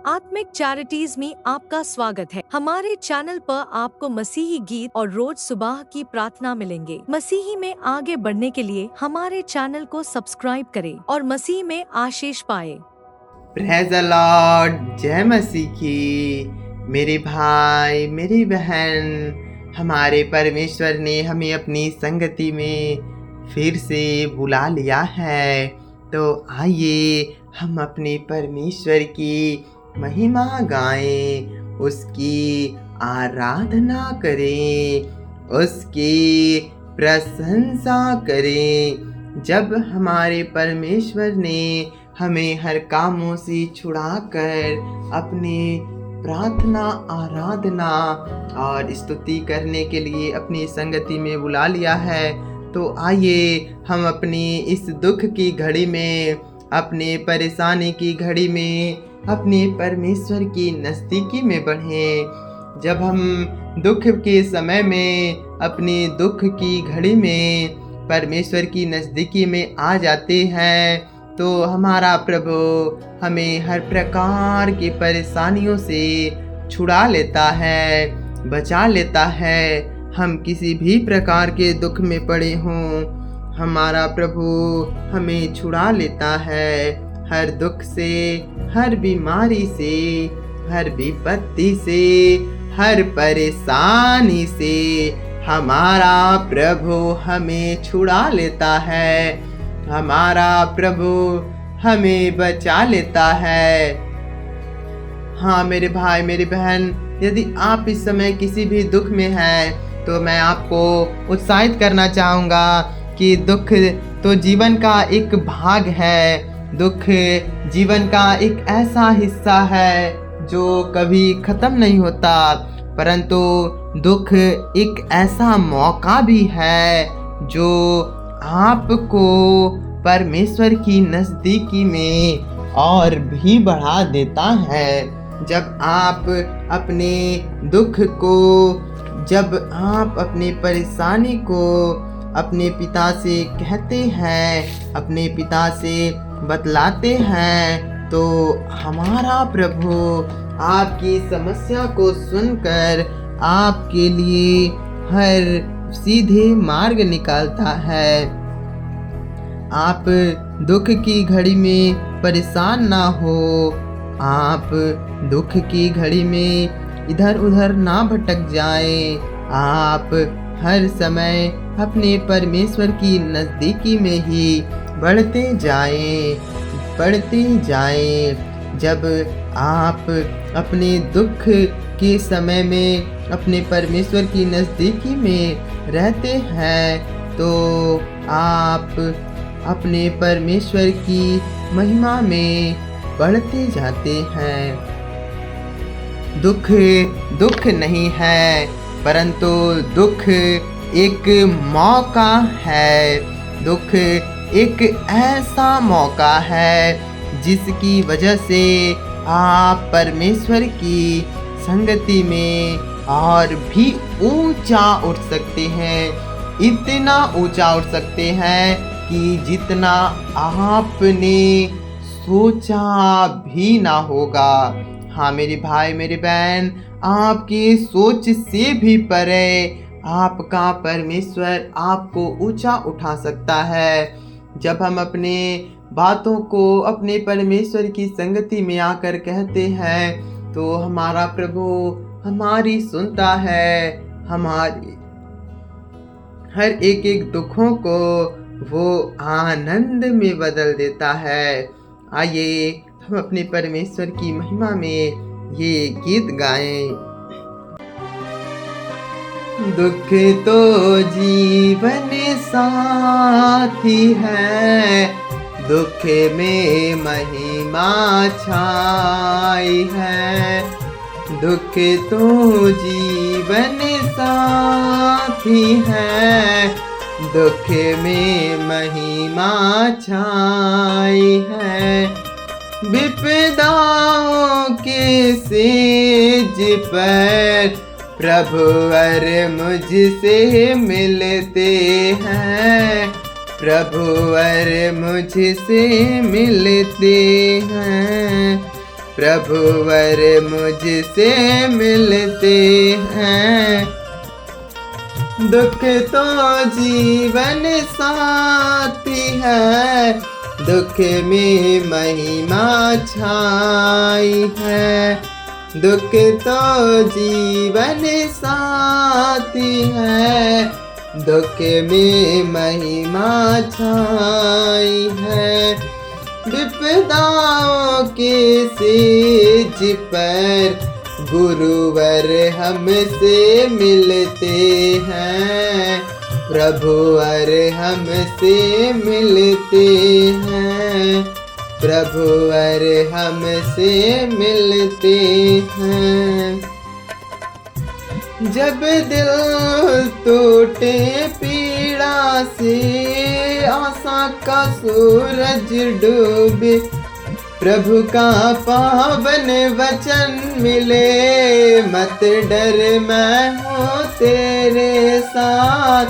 आत्मिक चैरिटीज में आपका स्वागत है। हमारे चैनल पर आपको मसीही गीत और रोज सुबह की प्रार्थना मिलेंगे। मसीही में आगे बढ़ने के लिए हमारे चैनल को सब्सक्राइब करें और मसीह में आशीष पाए। प्रेज़ द लॉर्ड, जय मसीह की। मेरे भाई मेरी बहन, हमारे परमेश्वर ने हमें अपनी संगति में फिर से बुला लिया है। तो आइए हम अपने परमेश्वर की महिमा गाएं, उसकी आराधना करें, उसकी प्रशंसा करें। जब हमारे परमेश्वर ने हमें हर कामों से छुड़ाकर अपने प्रार्थना, आराधना और स्तुति करने के लिए अपनी संगति में बुला लिया है, तो आइए हम अपनी इस दुख की घड़ी में, अपने परेशानी की घड़ी में अपने परमेश्वर की नज़दीकी में बढ़ें। जब हम दुख के समय में, अपने दुख की घड़ी में परमेश्वर की नज़दीकी में आ जाते हैं, तो हमारा प्रभु हमें हर प्रकार की परेशानियों से छुड़ा लेता है, बचा लेता है। हम किसी भी प्रकार के दुख में पड़े हों, हमारा प्रभु हमें छुड़ा लेता है। हर दुख से, हर बीमारी से, हर विपत्ति से, हर परेशानी से हमारा प्रभु हमें छुड़ा लेता है। हमारा प्रभु हमें बचा लेता है। हाँ मेरे भाई मेरी बहन, यदि आप इस समय किसी भी दुख में हैं, तो मैं आपको उत्साहित करना चाहूँगा कि दुख तो जीवन का एक भाग है। दुख जीवन का एक ऐसा हिस्सा है जो कभी ख़त्म नहीं होता, परंतु दुख एक ऐसा मौका भी है जो आपको परमेश्वर की नज़दीकी में और भी बढ़ा देता है। जब आप अपने दुख को, जब आप अपनी परेशानी को अपने पिता से कहते हैं, अपने पिता से बतलाते हैं, तो हमारा प्रभु आपकी समस्या को सुनकर आपके लिए हर सीधे मार्ग निकालता है। आप दुख की घड़ी में परेशान ना हो, आप दुख की घड़ी में इधर उधर ना भटक जाएं। आप हर समय अपने परमेश्वर की नज़दीकी में ही बढ़ते जाएं। जब आप अपने दुख के समय में अपने परमेश्वर की नज़दीकी में रहते हैं, तो आप अपने परमेश्वर की महिमा में बढ़ते जाते हैं। दुख नहीं है, परंतु दुख एक मौका है। दुख एक ऐसा मौका है जिसकी वजह से आप परमेश्वर की संगति में और भी ऊंचा उठ सकते हैं। इतना ऊंचा उठ सकते हैं कि जितना आपने सोचा भी ना होगा। हाँ मेरे भाई मेरे बहन, आपकी सोच से भी परे आपका परमेश्वर आपको ऊंचा उठा सकता है। जब हम अपने बातों को अपने परमेश्वर की संगति में आकर कहते हैं, तो हमारा प्रभु हमारी सुनता है। हमारी हर एक दुखों को वो आनंद में बदल देता है। आइए हम अपने परमेश्वर की महिमा में ये गीत गाएं। दुख तो जीवन साथी है, दुख में महिमा छाई है। दुख तो जीवन साथी है, दुख में महिमा छाई है। विपदाओं के सेज पर प्रभु वर मुझसे मिलते हैं, प्रभु वर मुझसे मिलते हैं। प्रभुवर मुझसे मिलते हैं। दुख तो जीवन साथी है, दुख में महिमा छाई है। दुख तो जीवन साथी है, दुख में महिमा छाई है। विपदाओं के सेज पर गुरुवर हमसे मिलते हैं। प्रभुवर हमसे मिलते हैं, प्रभुवर हमसे मिलते हैं। जब दिल टूटे पीड़ा से, आशा का सूरज डूबे, प्रभु का पावन वचन मिले। मत डर मैं हूँ तेरे साथ,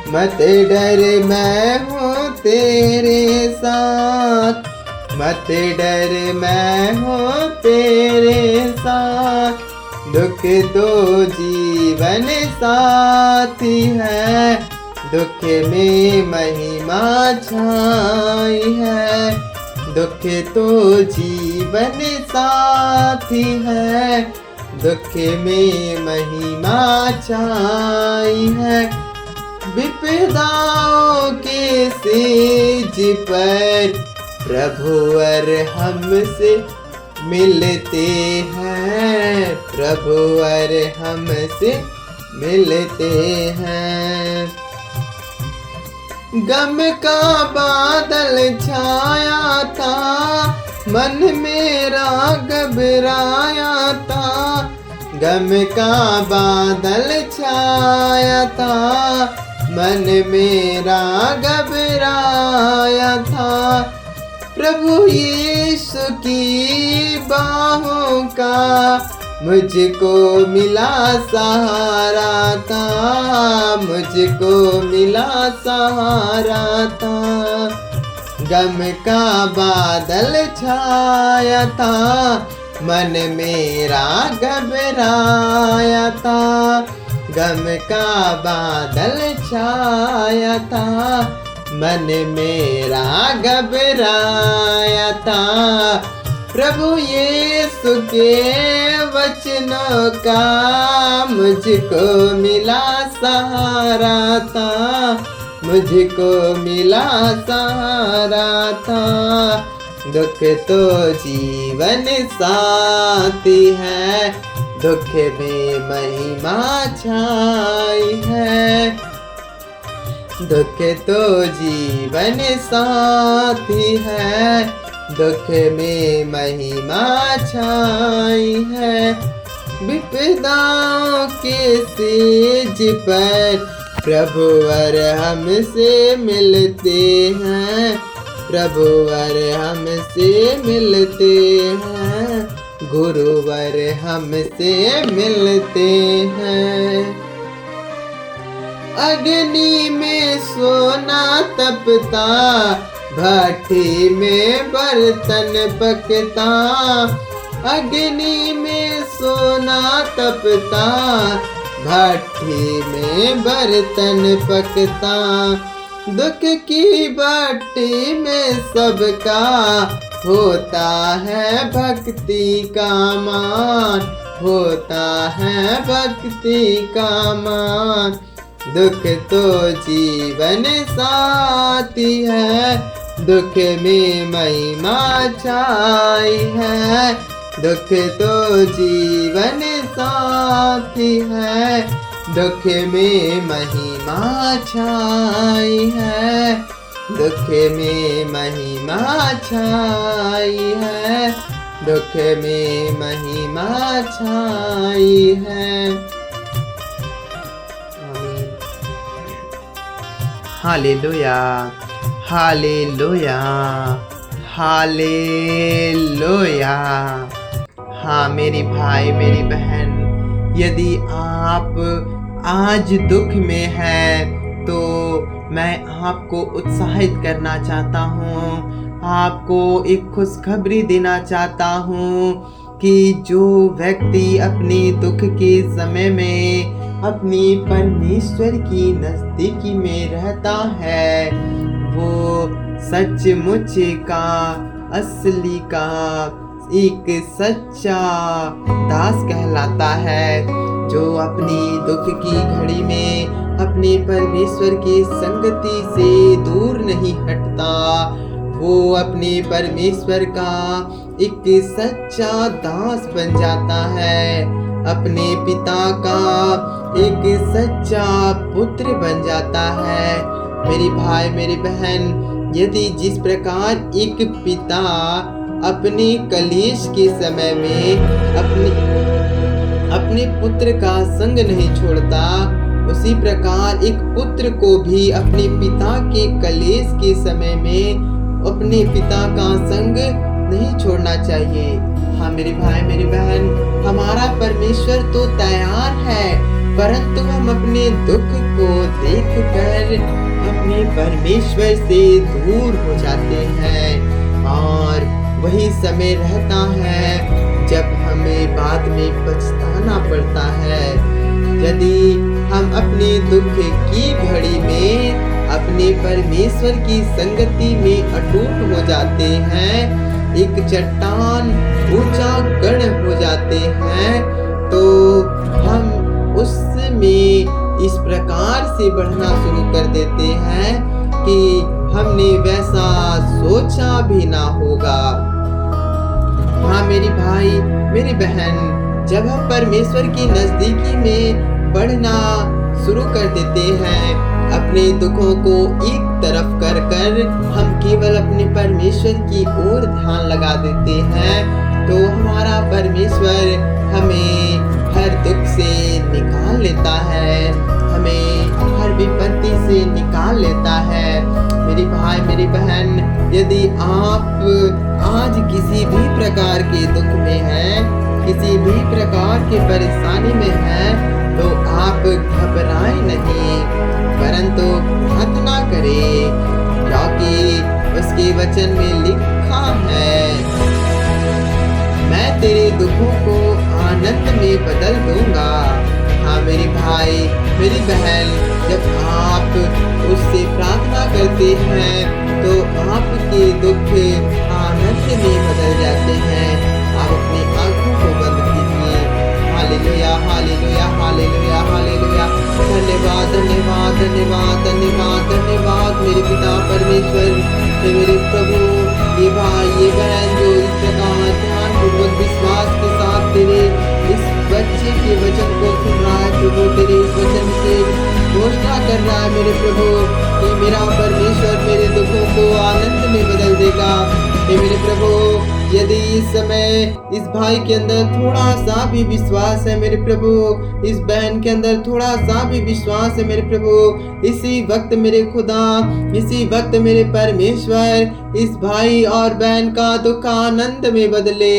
मत डर मैं हूँ तेरे साथ, मत डर मैं हूँ तेरे साथ। दुख तो जीवन साथी है, दुख में महिमा छाई है। दुख तो जीवन साथी है, दुख में महिमा छाई है। विपदाओं के सेज पर प्रभुवर हमसे मिलते हैं, प्रभुवर हमसे मिलते हैं। गम का बादल छाया था, मन मेरा घबराया था। गम का बादल छाया था, मन मेरा घबराया था। प्रभु यीशु की बाहों का मुझको मिला सहारा था, मुझको मिला सहारा था। गम का बादल छाया था, मन मेरा घबराया था। गम का बादल छाया था, मन मेरा घबराया था। प्रभु यीशु के वचनों का मुझको मिला सहारा था, मुझको मिला सहारा था। दुख तो जीवन साथी है, दुख में महिमा छाई है। दुख तो जीवन साथी है, दुख में महिमा छाई है। विपदाओं के सेज पर प्रभुवर हमसे मिलते हैं, प्रभुवर हमसे मिलते हैं, गुरुवर हमसे मिलते हैं। अग्नि में सोना तपता, भट्ठी में बर्तन पकता। अग्नि में सोना तपता, भट्ठी में बर्तन पकता। दुख की भट्ठी में सबका होता है भक्ति का मान, होता है भक्ति का मान। दुख तो जीवन साथी है, दुख में महिमा छाई है। दुख तो जीवन साथी है, दुख में महिमा छाई है। दुख में महिमा छाई है, दुख में महिमा छाई है। Hallelujah, hallelujah, hallelujah. हाँ मेरी भाई मेरी बहन, यदि आप आज दुख में हैं तो मैं आपको उत्साहित करना चाहता हूँ, आपको एक खुशखबरी देना चाहता हूँ कि जो व्यक्ति अपने दुख के समय में अपनी परमेश्वर की नजदीकी में रहता है वो सचमुच का असली का एक सच्चा दास कहलाता है, जो अपनी दुख की घड़ी में अपने परमेश्वर की संगति से दूर नहीं हटता। वो अपने परमेश्वर का एक सच्चा दास बन जाता है, अपने पिता का एक सच्चा पुत्र बन जाता है। मेरी भाई मेरी बहन, यदि जिस प्रकार एक पिता अपने कलेश के समय में अपने पुत्र का संग नहीं छोड़ता, उसी प्रकार एक पुत्र को भी अपने पिता के कलेश के समय में अपने पिता का संग नहीं छोड़ना चाहिए। हाँ मेरे भाई मेरी बहन, हमारा परमेश्वर तो तैयार है, परंतु हम अपने दुख को देखकर अपने परमेश्वर से दूर हो जाते हैं और वही समय रहता है जब हमें बाद में पछताना पड़ता है। यदि हम अपने दुख की घड़ी में अपने परमेश्वर की संगति में अटूट हो जाते हैं, एक चट्टान ऊंचा गढ़ हो जाते हैं, तो हम उसमें इस प्रकार से बढ़ना शुरू कर देते हैं कि हमने वैसा सोचा भी ना होगा। हाँ मेरी भाई मेरी बहन, जब हम परमेश्वर की नजदीकी में बढ़ना शुरू कर देते हैं, अपने दुखों को एक तरफ कर हम केवल अपने परमेश्वर की ओर ध्यान लगा देते हैं, तो हमारा परमेश्वर हमें हर दुख से निकाल लेता है, हमें हर विपत्ति से निकाल लेता है। मेरी भाई मेरी बहन, यदि आप आज किसी भी प्रकार के दुख में हैं, किसी भी प्रकार की परेशानी में हैं, तो आप घबराएं नहीं, परंतु प्रार्थना करें, क्योंकि उसके वचन में लिखा है, मैं तेरे दुखों को आनंद में बदल दूंगा। हाँ मेरी भाई मेरी बहन, जब आप उससे प्रार्थना करते हैं तो आपके दुख आनंद में बदल जाते हैं। आप अपनी आंखों को बंद कीजिए। Hallelujah hallelujah hallelujah hallelujah. धन्यवाद धन्यवाद धन्यवाद धन्यवाद धन्यवाद मेरे पिता परमेश्वर, मेरे प्रभु, ये भाई ये बहन जो इस प्रकार ध्यानपूर्वक विश्वास के साथ तेरे इस बच्चे के वचन को सुन रहा है प्रभु, तेरे इस वचन से घोषणा कर रहा है मेरे प्रभु कि मेरा परमेश्वर मेरे दुखों को आनंद में बदल देगा। हे मेरे प्रभु, यदि इस समय इस भाई के अंदर थोड़ा सा भी विश्वास है मेरे प्रभु, इस बहन के अंदर थोड़ा सा भी विश्वास है मेरे प्रभु, इसी वक्त मेरे खुदा, इसी वक्त मेरे परमेश्वर इस भाई और बहन का दुख आनंद में बदले।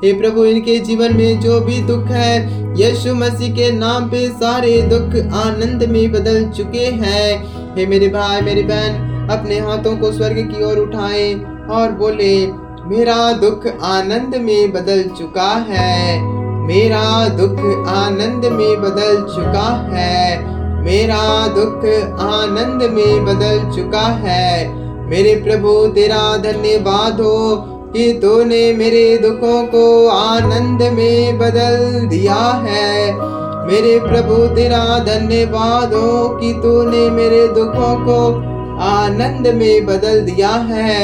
हे प्रभु, इनके जीवन में जो भी दुख है, यीशु मसीह के नाम पे सारे दुख आनंद में बदल चुके हैं। हे मेरे भाई मेरी बहन, अपने हाथों को स्वर्ग की ओर उठाएं और बोले, मेरा दुख आनंद में बदल चुका है, मेरा दुख आनंद में बदल चुका है, मेरा दुख आनंद में बदल चुका है। मेरे प्रभु तेरा धन्यवाद हो कि तूने मेरे दुखों को आनंद में बदल दिया है। मेरे प्रभु तेरा धन्यवाद हो कि तूने मेरे दुखों को आनंद में बदल दिया है।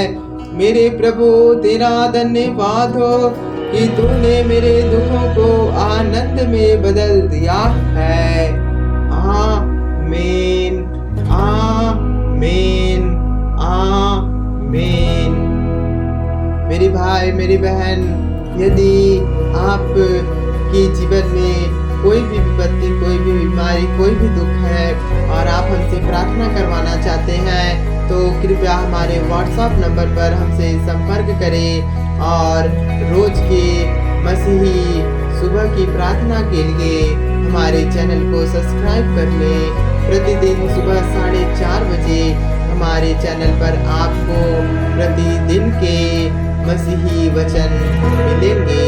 मेरे प्रभु तेरा धन्यवाद हो कि तूने मेरे दुखों को आनंद में बदल दिया है। आमीन आमीन आमीन। मेरी भाई मेरी बहन, यदि आप के जीवन में कोई भी विपत्ति, कोई भी बीमारी, कोई भी दुख है और आप हमसे प्रार्थना करवाना चाहते हैं, तो कृपया हमारे व्हाट्सएप नंबर पर हमसे संपर्क करें और रोज के मसीही सुबह की प्रार्थना के लिए हमारे चैनल को सब्सक्राइब कर लें। प्रतिदिन सुबह 4:30 बजे हमारे चैनल पर आपको प्रतिदिन के मसीही वचन मिलेंगे।